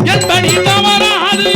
என்படி தவறாது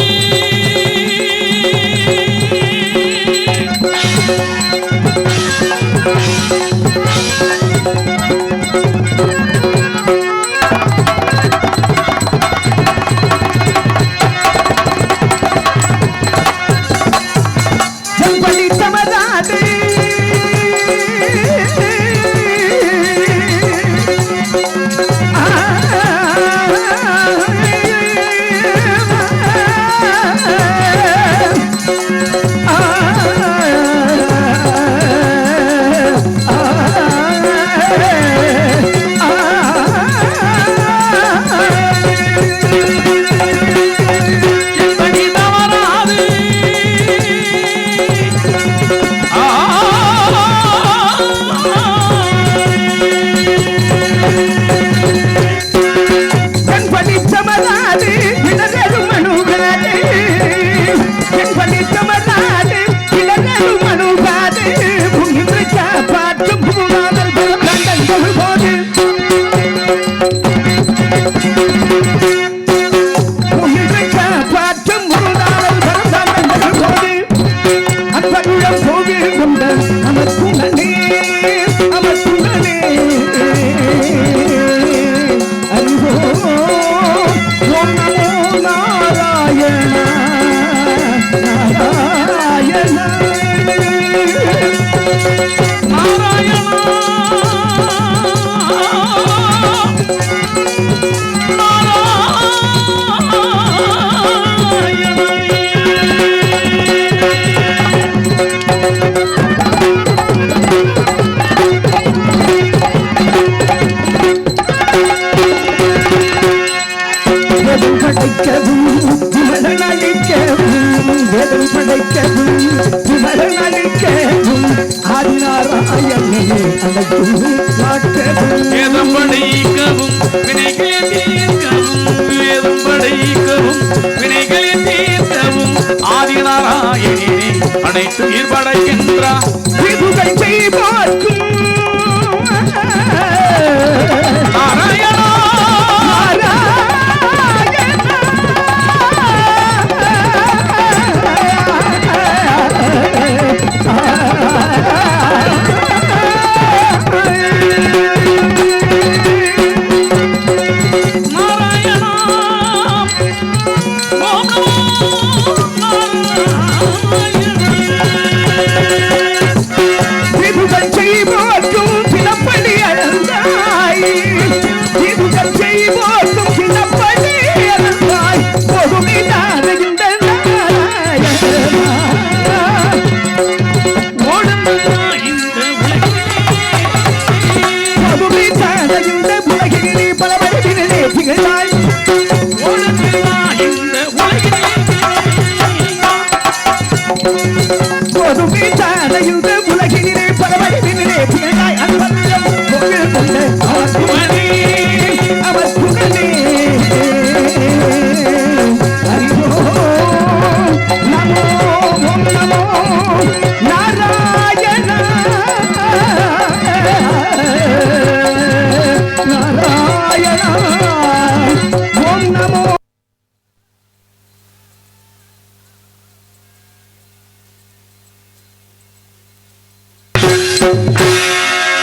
அனைத்து ஈர்படைக்கின்றார்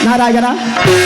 நாராயணா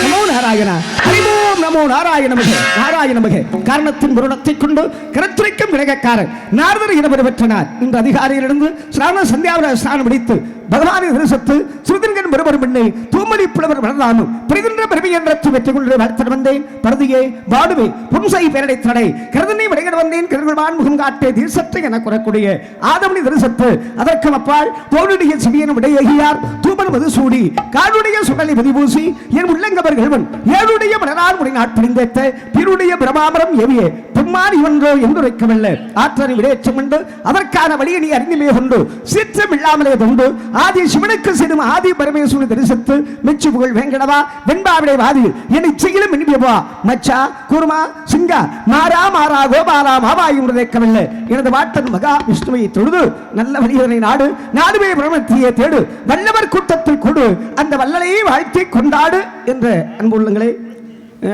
நமோ நாராயணா ஹரிவோம் நமோ நாராயணமகே நாராயணமகே காரணத்தின் முருடத்தை கொண்டு கரத்துரைக்கும் விலகக்காரன் நாரதர் இனப்பெற பெற்றனார் இன்று அதிகாரியிலிருந்து ஸ்நான சந்தியாவில ஸ்நானம் முடித்து பகவானை தரிசித்து சுருதின்கன் பெருமரும் பெண்ணை தூமணி புலவர் வளர்ந்தாலும் பிரிகின்ற பெருமை என்ற வெற்றி கொண்டு வளர்த்து வந்தேன் பரதியே வாடுவே புன்சை பேரடை தடை கருதனை விடைகிட வந்தேன் கருள்வான் முகம் காட்டே தீர்சத்தை என கூறக்கூடிய ஆதமணி தரிசத்து அதற்கு அப்பால் தோளுடைய சிவியன் விடையார் தூமன் மது சூடி காடுடைய சுடலை பதிபூசி என் உள்ளங்கவர் கல்வன் ஏழுடைய மலரால் முறை நாட்படிந்தேத்த பிருடைய பிரமாபரம் எவிய பெம்மான் இவன்றோ என்றுரைக்கவில்லை ஆற்றறி விடையச்சம் உண்டு அதற்கான வழியை நீ அறிந்துமே கொண்டு சீற்றம் இல்லாமலே தொண்டு ஆதி சிவனுக்கு சிறும் ஆதி பரமேஸ்வரனை தரிசித்து மெச்சு புகழ் வேங்கடவா வெண்பாவிடை வாதியில் என்னை செய்யலும் இனிப்பா மச்சா குருமா சிங்கா மாறா மாறா கோபாலா மாவாயும் உரைக்கவில்லை எனது வாட்டன் மகா விஷ்ணுவை தொழுது நல்ல வழியனை நாடு நாடுவே பிரமத்தியை தேடு வல்லவர் கூட்டத்தை கொடு அந்த வல்லலையை வாழ்த்தி கொண்டாடு என்ற அன்புள்ளங்களே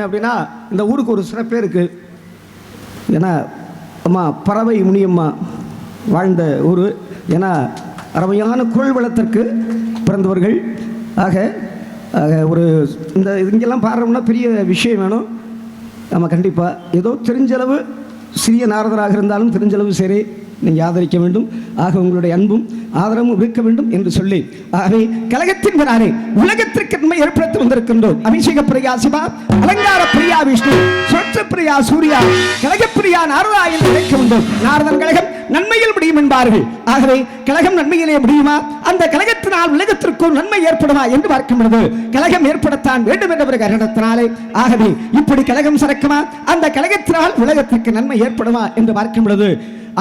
அப்படின்னா இந்த ஊருக்கு ஒரு சிறப்பே இருக்குது. ஏன்னா அம்மா பறவை முனியம்மா வாழ்ந்த ஊர். ஏன்னா அருமையான குரல் வளத்திற்கு பிறந்தவர்கள். ஆக ஒரு இந்த இங்கெல்லாம் பாடுறோம்னா பெரிய விஷயம் வேணும். நம்ம கண்டிப்பாக ஏதோ தெரிஞ்சளவு சிறிய நாரதராக இருந்தாலும் தெரிஞ்சளவு சரி நீங்கள் ஆதரிக்க வேண்டும். ஆக உங்களுடைய அன்பும் ஆதரவும் இருக்க வேண்டும் என்று சொல்லி, ஆகவே கழகத்தின் பிறாரே உலகத்திற்கு நன்மை ஏற்படுத்தி வந்திருக்கின்றோம். அபிஷேக பிரியா சிவா, அலங்கார பிரியா விஷ்ணு, சொற்ற பிரியா சூர்யா, கழகப்பிரியா நாரதா என்று அழைக்க வேண்டும். நாரதன் கழகம் நன்மையில் முடியும் என்பார்கள். ஆகவே கழகம் நன்மையிலே முடியுமா? அந்த கழகத்தினால் உலகத்திற்கு நன்மை ஏற்படுமா என்று பார்க்கின்றது. கழகம் ஏற்படத்தான் வேண்டும் என்ற ஒரு காரணத்தினாலே, ஆகவே இப்படி கழகம் சிறக்குமா? அந்த கழகத்தினால் உலகத்திற்கு நன்மை ஏற்படுமா என்று பார்க்கின்றது.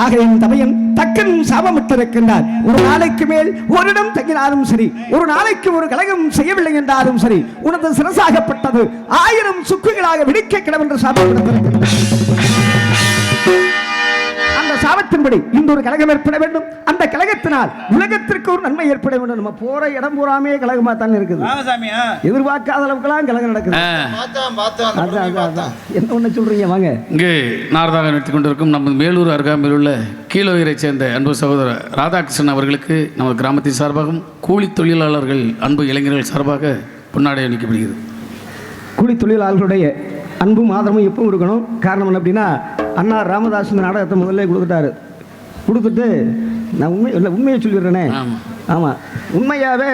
ஆக என் தமையன் தக்கன் சாபமிட்டிருக்கின்றார். ஒரு நாளைக்கு மேல் ஒரு இடம் தங்கினாலும் சரி, ஒரு நாளைக்கு ஒரு கலகம் செய்யவில்லை என்றாலும் சரி, உனது சிரசாகப்பட்டது 1000 சுக்குகளாக வெடிக்க கிடம் என்று சாபமிட்டிருக்கின்றார். அந்த சாபத்தின்படி இந்த ஒரு கலகம் ஏற்பட வேண்டும். அந்த கலகத்தினால் உலகத்திற்கு ஒரு நன்மை ஏற்பட வேண்டும். நம்ம போற இடம் பூராமே கலகமா தான் இருக்குது. எதிர்பார்க்காத அளவுக்குலாம் கலகம் நடக்குது. என்ன ஒண்ணு சொல்றீங்க? வாங்க. இங்கே நாரதாக நடத்தி கொண்டிருக்கும் நம்ம மேலூர் அருகாமையில் உள்ள கீழோயரை சேர்ந்த அன்பு சகோதரர் ராதாகிருஷ்ணன் அவர்களுக்கு நம்ம கிராமத்தின் சார்பாகவும் கூலி தொழிலாளர்கள் அன்பு இளைஞர்கள் சார்பாக பொன்னாடை அளிக்கப்படுகிறது. கூலி தொழிலாளர்களுடைய அன்பும் ஆதரவும் எப்பவும் இருக்கணும். காரணம் என்ன அப்படின்னா, அண்ணா ராமதாஸ் இந்த நாடகத்தை முதல்ல கொடுத்துட்டு நான் உண்மையை சொல்லிடுறேனே. ஆமாம், உண்மையாகவே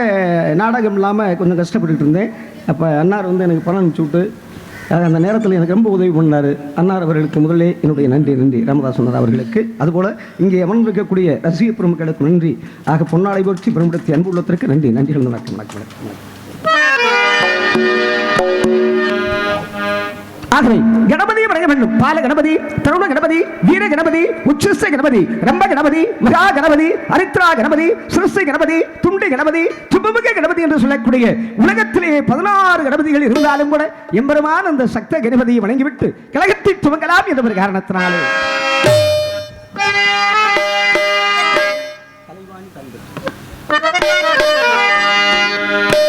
நாடகம் இல்லாமல் கொஞ்சம் கஷ்டப்பட்டுட்டு இருந்தேன். அப்போ அண்ணார் எனக்கு பணம் அனுப்பிச்சு விட்டு அந்த நேரத்தில் எனக்கு ரொம்ப உதவி பண்ணார். அண்ணார் அவர்களுக்கு முதல்ல என்னுடைய நன்றி ராமதாஸ் அண்ணார் அவர்களுக்கு. அதுபோல் இங்கே அமர்ந்திருக்கக்கூடிய ரசிக பெருமக்களுக்கு நன்றி. ஆக பொன்னாடை போற்றி பெருமிடத்தை அன்பு உள்ளத்திற்கு நன்றிகள். வணக்கம். ஆகவே கணபதி வணங்க வேண்டும். பால கணபதி, தருண கணபதி, வீர கணபதி, உச்சிஷ்ட கணபதி, ரம்ப கணபதி, மகா கணபதி, அரித்ரா கணபதி, சிருஷ்டி கணபதி, துண்டி கணபதி, துபமுக கணபதி என்று சொல்லக்கூடிய உலகத்திலே 16 கணபதிகள் இருந்தாலும் கூட எம்பெருமான் அந்த சக்த கணபதியை வணங்கிவிட்டு கழகத்தை துவங்கலாம் என்ற ஒரு காரணத்தினாலே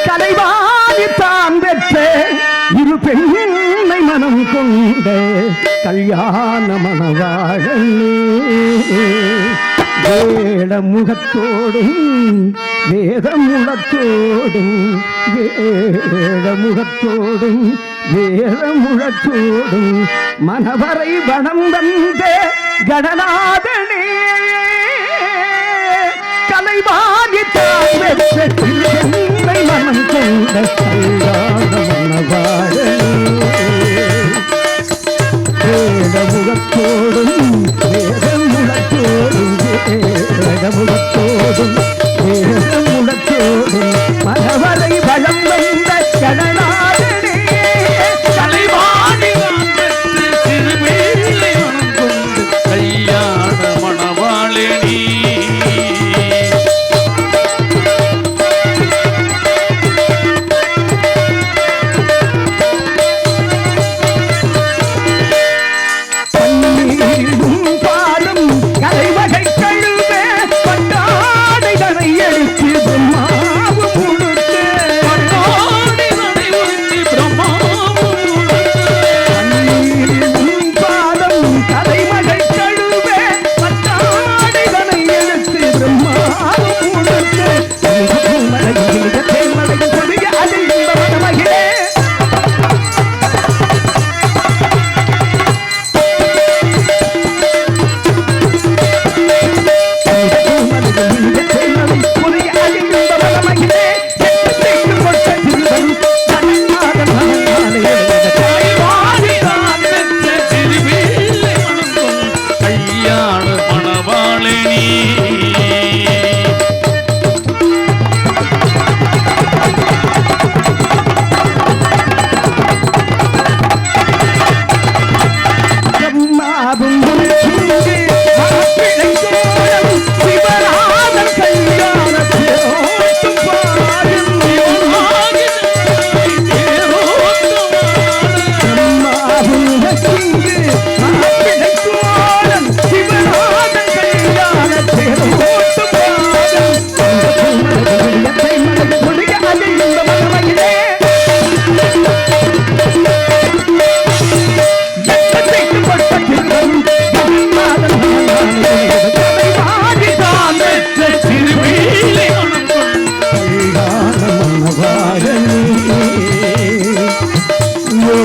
கலைவாணி தான் பெற்ற இரு பெண்ணை மனம் கொண்ட கல்யாண மணவாழனே, வேட முகத்தோடும் வேதமுழத்தோடும் வேதமுழத்தோடும் மனவரை வனம் வந்த கடநாதனே, கலைவாணி தான் பெற்ற மனம் கொண்ட கல்யாண மணவாழனே, வேதமுகத்தோடும் மனவரை வளம் வந்த கடநாதனே, கலைவாணி திருமேலை மனம் கொண்டு கல்யாண மணவாளனே.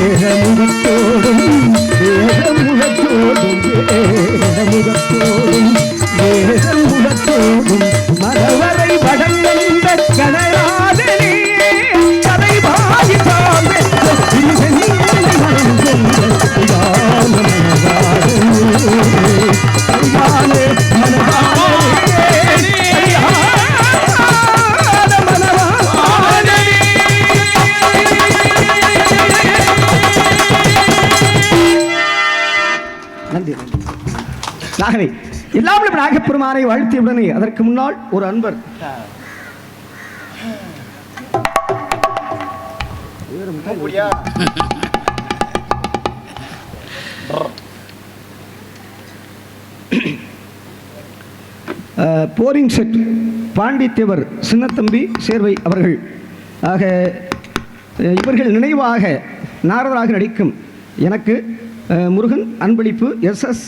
வேதமுகத்தோடும் வேதமுகத்தோடும் வேதமுகத்தோடும் வேதமுகத்தோடும் மனவரை வடங்கண்ட கனராதனே கதைவாயி தாமே நாகனை எல்லாமே நாகப்பெருமானை வாழ்த்தியுடனே அதற்கு முன்னால் ஒரு அன்பர் போரிங் செட் பாண்டித்தேவர் சின்னத்தம்பி சேர்வை அவர்கள் ஆக இவர்கள் நினைவாக நாரதராக நடிக்கும் எனக்கு முருகன் அன்பளிப்பு SS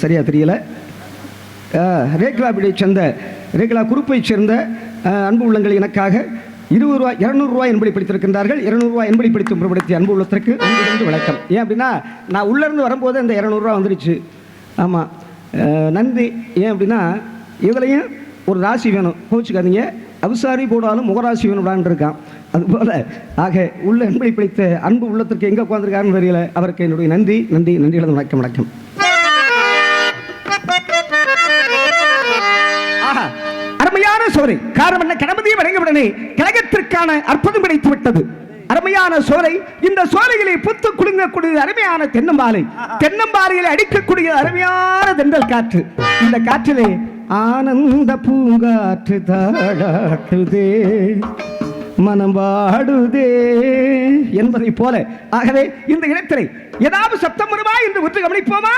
சரியா தெரியல ரேக்லாபிடை சேர்ந்த ரேக்லா குரூப்பை சேர்ந்த அன்பு உள்ளங்கள் எனக்காக 20 ரூபாய் 200 ரூபாய் என்படி பிடித்திருக்கின்றார்கள். 200 ரூபாய் என்படி பிடித்து புறப்படுத்திய அன்பு உள்ளத்திற்கு நன்றி வணக்கம். ஏன் அப்படின்னா நான் உள்ளேருந்து வரும்போது அந்த 200 ரூபா வந்துடுச்சு. ஆமாம் நன்றி. ஏன் அப்படின்னா இதுலையும் ஒரு ராசி வேணும், கோச்சுக்காதீங்க. அவிசாரி போடாலும் முகராசி வேணும்டான் இருக்கான். அதுபோல் ஆக உள்ள என்படி பிடித்த அன்பு உள்ளத்திற்கு எங்கே உட்காந்துருக்காருன்னு தெரியல. அவருக்கு என்னுடைய நன்றி நன்றி நன்றிகளது வணக்கம் வணக்கம். அருமையான சோலை காரணம் என்ன? கணபதியை வணங்கிவிடனே கழகத்திற்கான அற்புதம் கிடைத்து விட்டது. அருமையான சோலை. இந்த சோலைகளை புத்து குலுங்கக்கூடிய அருமையான தென்னம்பாலை, தென்னம்பாலைகளை அடிக்கக்கூடிய அருமையான தென்றல் காற்று. இந்த காற்றிலே ஆனந்த பூங்காற்று தாடாட்டுதே மனம் வாடுதே என்பதை போல. ஆகவே இந்த இடத்திலே ஏதாவது சத்தம் வருமா என்று ஒன்று கவனிப்போமா?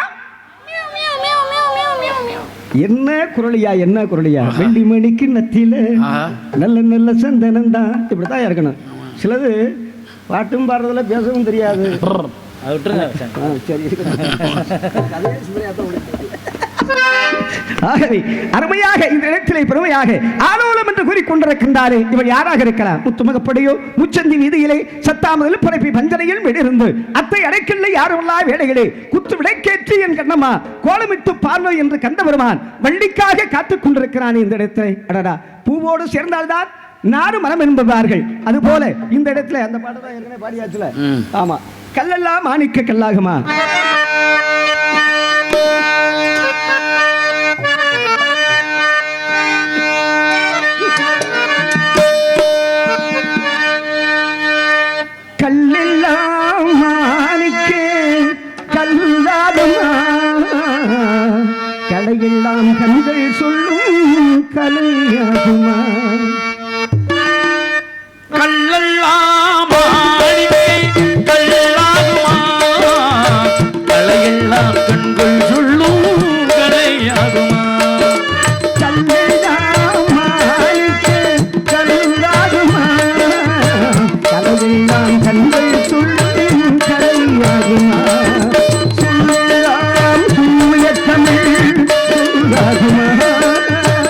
என்ன குரலியா என்ன குரலியா? வெள்ளி மணிக்கு நத்தில நல்ல நல்ல சந்தனம் தான். இப்படித்தான் இருக்கணும். சிலது பாட்டும் பாடுறதுல பேசவும் தெரியாது. ஆகவே அருமையாக இந்த இடத்திலே பெருமையாக ஆலோலம் என்று கூறிக்கொண்டிருக்கின்றாரே, இவர் யாராக இருக்கலாம்? முத்துமகப்படியோ முச்சந்தி வீதியிலே சத்தாமதில் பரப்பி பஞ்சனையில் விடிருந்து அத்தை அடைக்கல்ல யாருமில்லா வேலைகளே குத்து விடைக்கேற்றி என் கண்ணம்மா கோலமிட்டு பார்வை என்று கண்ட பெருமான் வள்ளிக்காக காத்துக் கொண்டிருக்கிறான் இந்த இடத்தை. அடடா, பூவோடு சேர்ந்தால்தான் நாடு மரம் என்பார்கள். அது போல இந்த இடத்துல அந்த பாட்டு தான் ஏற்கனவே பாடியாச்சுல. ஆமா, கல்லெல்லாம் மாணிக்க கல்லாகுமா? கல்லெல்லாம் மாணிக்க கல்லாகுமா? கலையெல்லாம் கண்கள் சொல்லும் கலையாகுமா? கல்லெல்லாம் கல்லாகுமா? கலையெல்லாம் கண்கள் சொல்லும் கலையாகுமா? கல்லெல்லாம் மாணிக்க கல்லாகுமா? கலையெல்லாம் கண்கள் சொல்லும் கலையாகுமா? சொல்லலாம் தூய தமிழ் சொல்லாகுமா?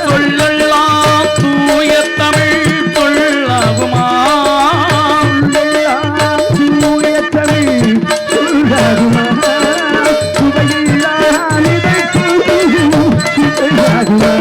சொல்லெல்லாம் தூய தமிழ் சொல்லாகுமா? தூய தமிழ் சொல்லாகுமா? சுவையில்லாத இதழ்க்கும் சுவையாகுமா?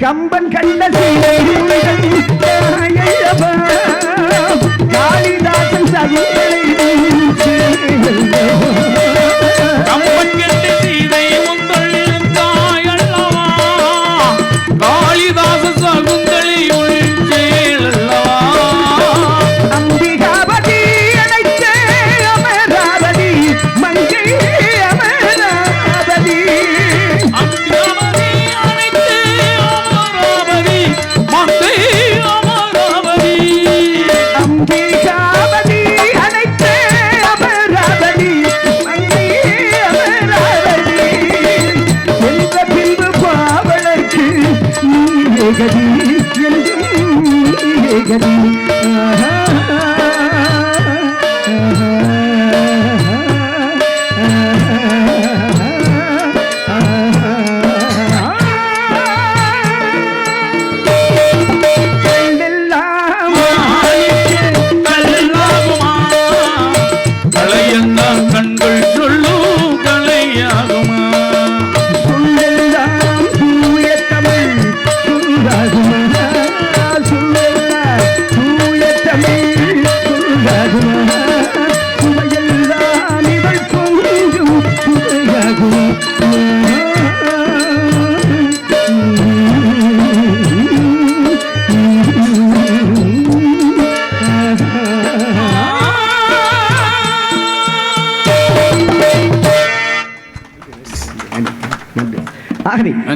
கம்பன் கண்ட காளிதாசன் சகுந்தலை கம்பன் கெட்ட சீதை உங்கள் தாயல்லவா, காளிதாச சகுந்தலை உள் செயலல்லவா. அம்பிகாபதி அழைத்த அமராவதி மங்கை அமராவதி அம்பிகாபதி அனைத்து அமராவதி மங்கை அமராவதி. அம்பிகாபதி அழைத்த அமராவதி மங்கை அமராவதி என்ற பின்பு பாவலர்க்கு நீகதி என்றும் நீகதி. கல்லாகுமா கலையெல்லாம் கண்கள் சொல்லும் கலையாகுமா.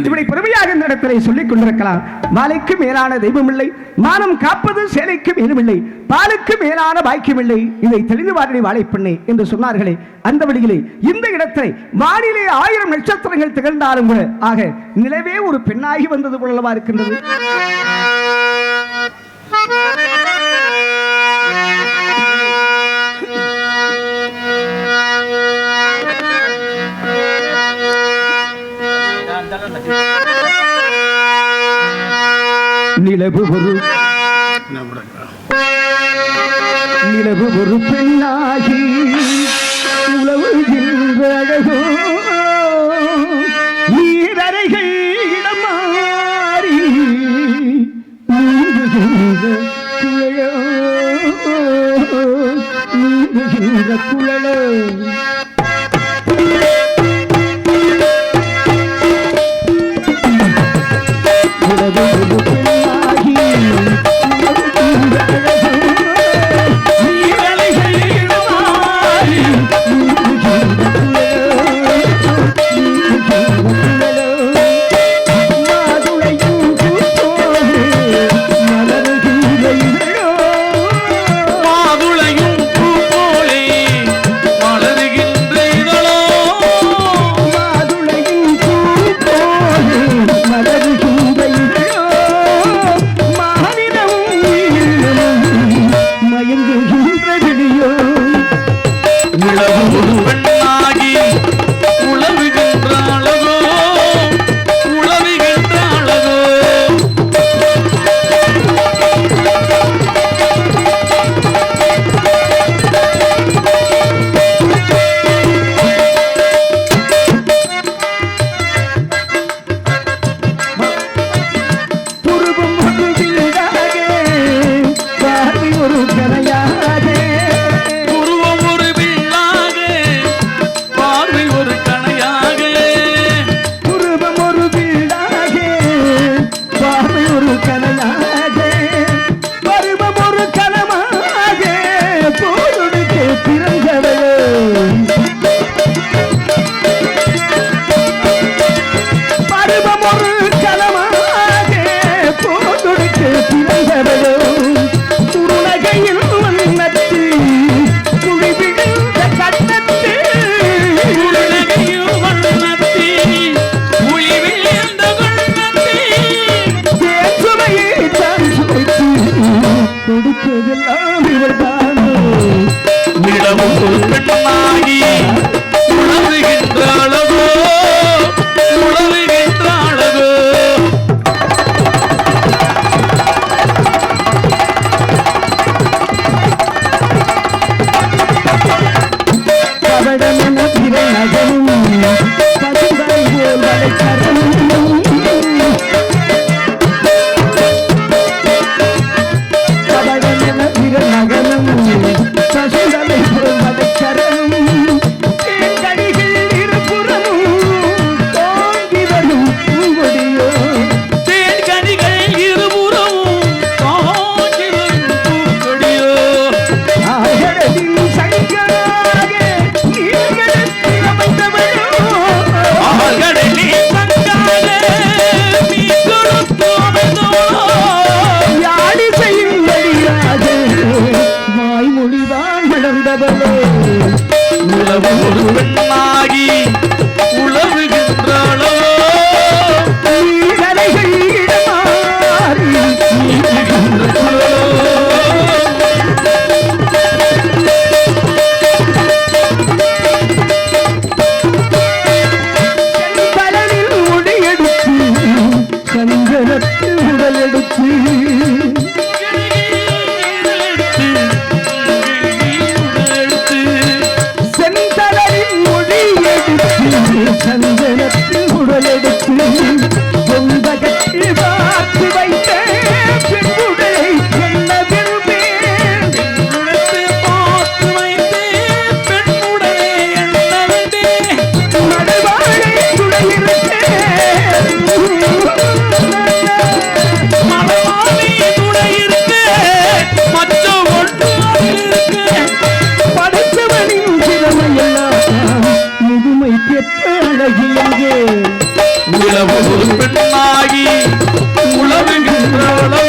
இப்படி பெருமையாக இந்த இடத்திலே சொல்லிக் கொண்டிருக்கலாம். மாலைக்கு மேலான தெய்வமில்லை, மானம் காப்பது சேலைக்கு மேலுமில்லை, பாலுக்கு மேலான பாக்கியமில்லை, இதை தெளிந்து வாழி வாழைப்பெண்ணே என்று சொன்னார்களே. அந்த வழியிலே இந்த இடத்தை வானிலே 1000 நட்சத்திரங்கள் திகழ்ந்தாலும் கூட ஆக நிலவே ஒரு பெண்ணாகி வந்தது போலவா இருக்கின்றது. நிலவு ஒரு பெண்ணாகி உலவுகின்ற அழகோ, நீரறைகள் இடம் மாறி நீந்துகின்ற குழலோ, நீந்துகின்ற குழலோ. சந்தனத்தில் உடலெடுத்து சொந்தகத்தில் பார்த்து வைத்த பெண்ணுடலை என்ன விரும்பேன் பெண்ணுடத்தை பார்த்து வைத்தே பெண்ணுடனே எண்ணவென்றே மடவாழை துணையிருக்கேன் மணவாளி துணை இருக்க மற்ற ஒன்று இருக்க படைத்தவனின் திறமையெல்லாம் முதுமை பெற்ற அழகியங்கே உலகொரு பெண்ணாகி உலகுகின்றவளோ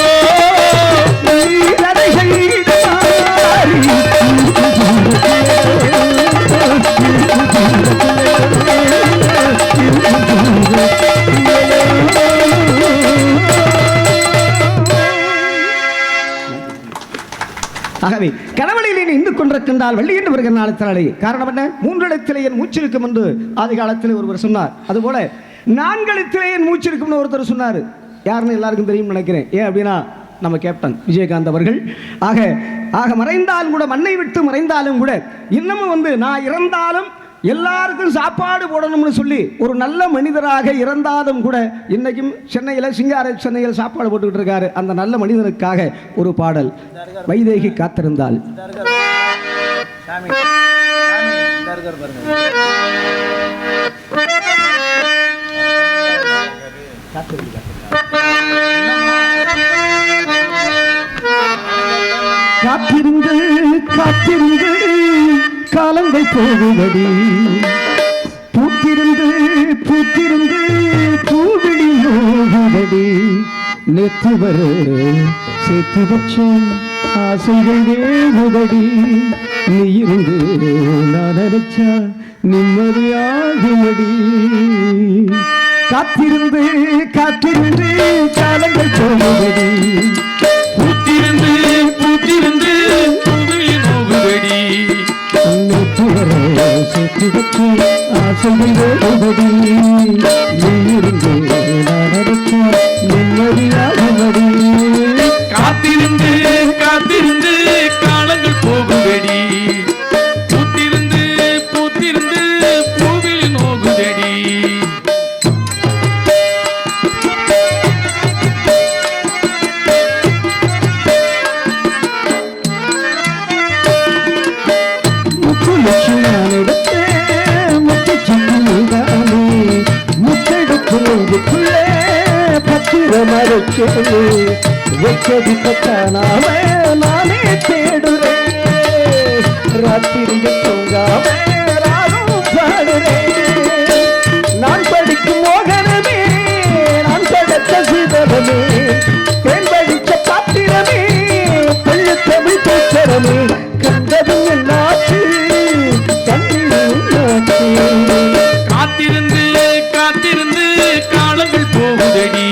ஆகவே கனவழியிலே நின்று கொண்டிருக்கின்றால் வெள்ளி என்று வருகிற நாளத்தினாலே காரணம் என்ன? 3 இடத்திலே என் மூச்சு இருக்கும் என்று ஆதி காலத்தில் ஒருவர் சொன்னார். அதுபோல 4 இடத்திலே என் மூச்சு இருக்கும்னு ஒருத்தர் சொன்னார். யாருன்னு எல்லாருக்கும் தெரியும் நினைக்கிறேன். ஏன் அப்படின்னா நம்ம கேப்டன் விஜயகாந்த் அவர்கள். ஆக மறைந்தாலும் கூட, மண்ணை விட்டு மறைந்தாலும் கூட, இன்னமும் நான் இறந்தாலும் எல்லாருக்கும் சாப்பாடு போடணும்னு சொல்லி ஒரு நல்ல மனிதராக இறந்தாலும் கூட இன்னைக்கும் சென்னையில் சிங்கார சென்னையில் சாப்பாடு போட்டுக்கிட்டு இருக்காரு. அந்த நல்ல மனிதனுக்காக ஒரு பாடல். வைதேகி காத்திருந்தால். காத்திருந்து காத்திருந்து காலங்கள் போகுதடி, பூத்திருந்து பூத்திருந்து பூவிழி போகுதடி, நேற்று வர சேர்த்து வச்ச ஆசைகள் வேகுதடி, நீ இருந்து நான் நினைச்சா நிம்மதியாகுமடி. காத்திருந்து காத்திருந்து காலங்கள் போகுதடி, பூத்திருந்து பூத்திருந்து பூவிழி நோகுதடி, நேற்று வர சேர்த்து வச்ச ஆசைகள் வேகுதடி, நீ இருந்து நான் நினைச்சா நிம்மதியாகுமடி. காத்திருந்து காத்திருந்து காலங்கள் போகுதடி, பூத்திருந்து பூத்திருந்து பூவிழி நோகுதடி. வெச்சதி பத்தானாம நானே தேடுறேன், ராத்திரியில் தூங்காம ராகம் பாடுறேன். நான் படிக்கும் மோகனமே, நான் படைத்த சிதறமே, பெண் படித்த பாத்திரமே, பள்ளு தமிழ் பூச்சரமே, கண்டதும் என்னாச்சு கண்ணிலும் நாச்சு. காத்திருந்து காத்திருந்து காலங்கள் போகுதடி,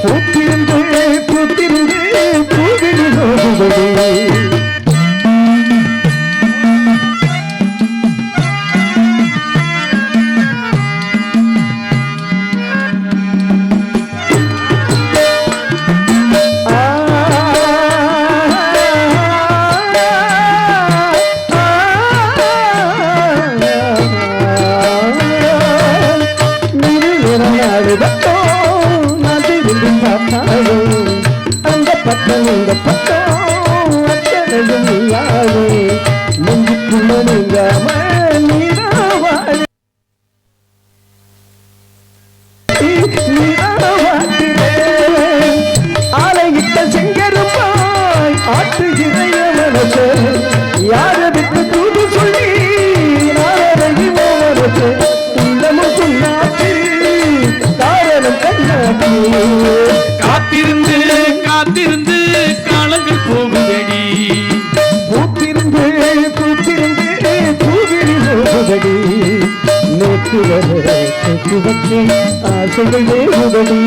பூத்திருந்து பூத்திருந்து பூவிழி போகுதடி. அந்த பக்கம் இந்த பக்கம் அத்தனையும் நீயாவே, நெஞ்சுக்குள்ள நீங்காம நீராவாழி நீராவாட்டினேன். ஆலையிட்ட செங்கருப்பாய் ஆட்டுகிறைய மனசு, யாரை விட்டு தூது சொல்லி நாரகி மனசு, உள்ளமும் புண்ணாச்சு காரணம் கண்ணாச்சு. காத்திருந்து காத்திருந்து காலங்கள் போகுதடி, பூத்திருந்து பூத்திருந்து பூவிழி போகுதடி, நேற்று வர சொத்து வச்ச ஆசைகள் வேகுதடி.